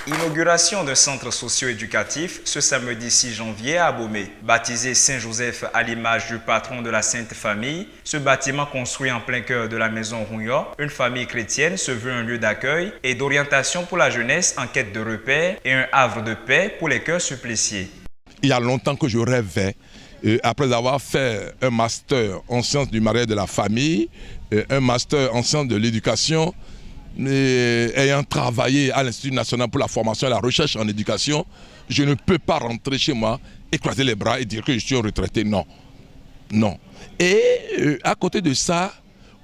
Inauguration d'un centre socio-éducatif ce samedi 6 janvier à Abomey. Baptisé Saint-Joseph à l'image du patron de la Sainte Famille, ce bâtiment construit en plein cœur de la maison Rougnot, une famille chrétienne se veut un lieu d'accueil et d'orientation pour la jeunesse en quête de repères et un havre de paix pour les cœurs suppliciés. Il y a longtemps que je rêvais, après avoir fait un master en sciences du mariage et de la famille, un master en sciences de l'éducation, ayant travaillé à l'Institut national pour la formation et la recherche en éducation, je ne peux pas rentrer chez moi, écraser les bras et dire que je suis un retraité. Non. Non. Et à côté de ça,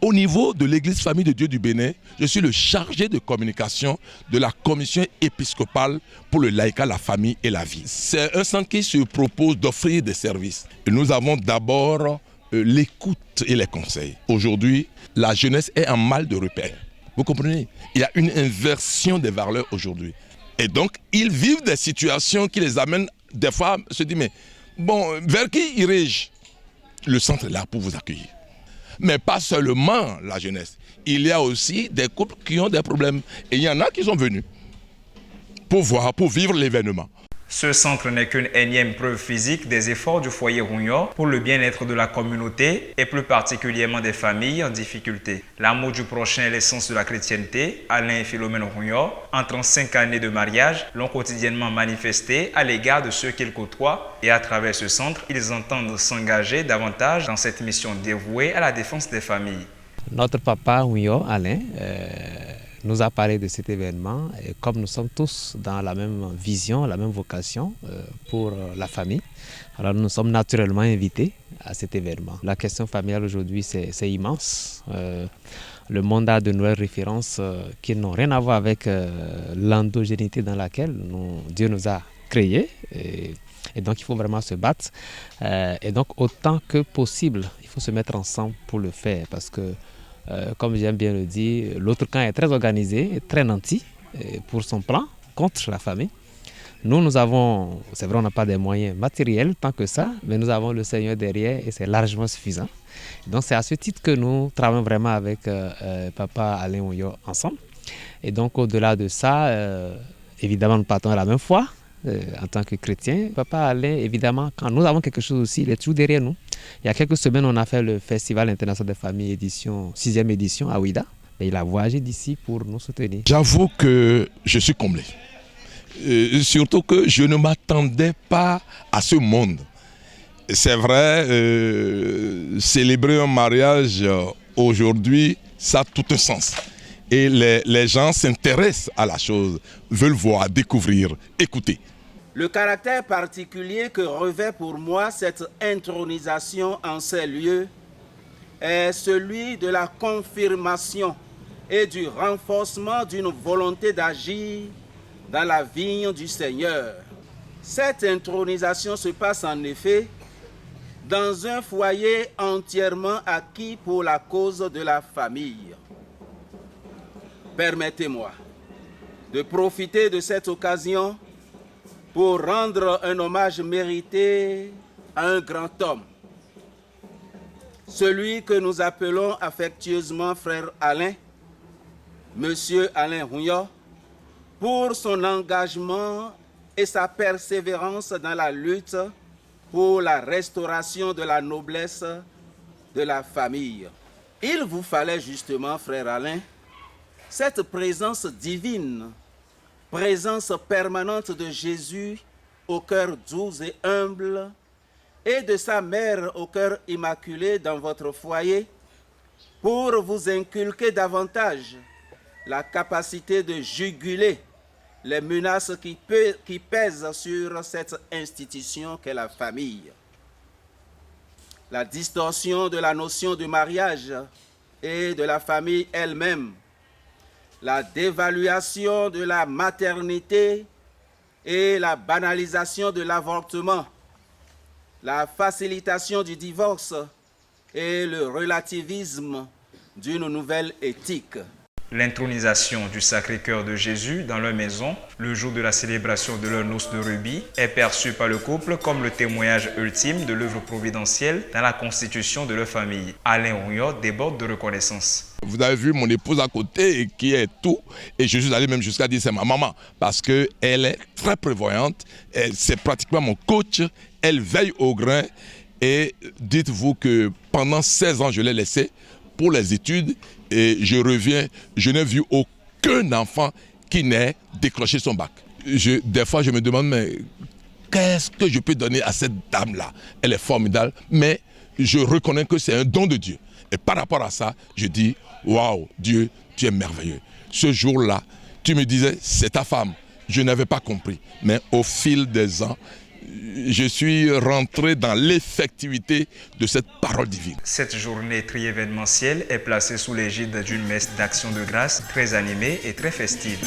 au niveau de l'Église Famille de Dieu du Bénin, je suis le chargé de communication de la commission épiscopale pour le laïcat, la famille et la vie. C'est un centre qui se propose d'offrir des services. Et nous avons d'abord l'écoute et les conseils. Aujourd'hui, la jeunesse est en mal de repère. Vous comprenez? Il y a une inversion des valeurs aujourd'hui. Et donc, ils vivent des situations qui les amènent, des fois, à se dire, mais bon, vers qui irai-je? Le centre est là pour vous accueillir. Mais pas seulement la jeunesse. Il y a aussi des couples qui ont des problèmes. Et il y en a qui sont venus pour voir, pour vivre l'événement. Ce centre n'est qu'une énième preuve physique des efforts du foyer Rougnot pour le bien-être de la communauté et plus particulièrement des familles en difficulté. L'amour du prochain est l'essence de la chrétienté. Alain et Philomène Rougnot, en 35 années de mariage, l'ont quotidiennement manifesté à l'égard de ceux qu'ils côtoient et à travers ce centre, ils entendent s'engager davantage dans cette mission dévouée à la défense des familles. Notre papa Rougnot, Alain, nous a parlé de cet événement et comme nous sommes tous dans la même vision, la même vocation pour la famille, alors nous sommes naturellement invités à cet événement. La question familiale aujourd'hui c'est immense. Le monde a de nouvelles références qui n'ont rien à voir avec l'endogénéité dans laquelle Dieu nous a créés et donc il faut vraiment se battre et donc autant que possible il faut se mettre ensemble pour le faire parce que comme j'aime bien le dire, l'autre camp est très organisé, très nanti pour son plan contre la famille. Nous avons, c'est vrai, on n'a pas des moyens matériels tant que ça, mais nous avons le Seigneur derrière et c'est largement suffisant. Donc c'est à ce titre que nous travaillons vraiment avec Papa Alain Rougnot ensemble. Et donc au-delà de ça, évidemment nous partons à la même foi. En tant que chrétien, Papa Alain, évidemment, quand nous avons quelque chose aussi, il est toujours derrière nous. Il y a quelques semaines, on a fait le Festival international des familles, 6e édition à Ouida. Et il a voyagé d'ici pour nous soutenir. J'avoue que je suis comblé. Surtout que je ne m'attendais pas à ce monde. C'est vrai, célébrer un mariage aujourd'hui, ça a tout un sens. Et les gens s'intéressent à la chose, veulent voir, découvrir, écouter. Le caractère particulier que revêt pour moi cette intronisation en ces lieux est celui de la confirmation et du renforcement d'une volonté d'agir dans la vigne du Seigneur. Cette intronisation se passe en effet dans un foyer entièrement acquis pour la cause de la famille. Permettez-moi de profiter de cette occasion pour rendre un hommage mérité à un grand homme, celui que nous appelons affectueusement frère Alain, Monsieur Alain Rougnot, pour son engagement et sa persévérance dans la lutte pour la restauration de la noblesse de la famille. Il vous fallait justement, frère Alain, cette présence divine, présence permanente de Jésus au cœur doux et humble et de sa mère au cœur immaculé dans votre foyer pour vous inculquer davantage la capacité de juguler les menaces qui pèsent sur cette institution qu'est la famille. La distorsion de la notion du mariage et de la famille elle-même, la dévaluation de la maternité et la banalisation de l'avortement, la facilitation du divorce et le relativisme d'une nouvelle éthique. L'intronisation du Sacré-Cœur de Jésus dans leur maison, le jour de la célébration de leur noces de rubis, est perçue par le couple comme le témoignage ultime de l'œuvre providentielle dans la constitution de leur famille. Alain Rouillot déborde de reconnaissance. Vous avez vu mon épouse à côté qui est tout, et je suis allé même jusqu'à dire c'est ma maman, parce qu'elle est très prévoyante, c'est pratiquement mon coach, elle veille au grain, et dites-vous que pendant 16 ans je l'ai laissée pour les études, et je reviens, je n'ai vu aucun enfant qui n'ait décroché son bac. Des fois je me demande, mais qu'est-ce que je peux donner à cette dame-là? Elle est formidable, mais je reconnais que c'est un don de Dieu. Et par rapport à ça, je dis, waouh, Dieu, tu es merveilleux. Ce jour-là, tu me disais, c'est ta femme. Je n'avais pas compris. Mais au fil des ans, je suis rentré dans l'effectivité de cette parole divine. Cette journée tri-événementielle est placée sous l'égide d'une messe d'action de grâce très animée et très festive.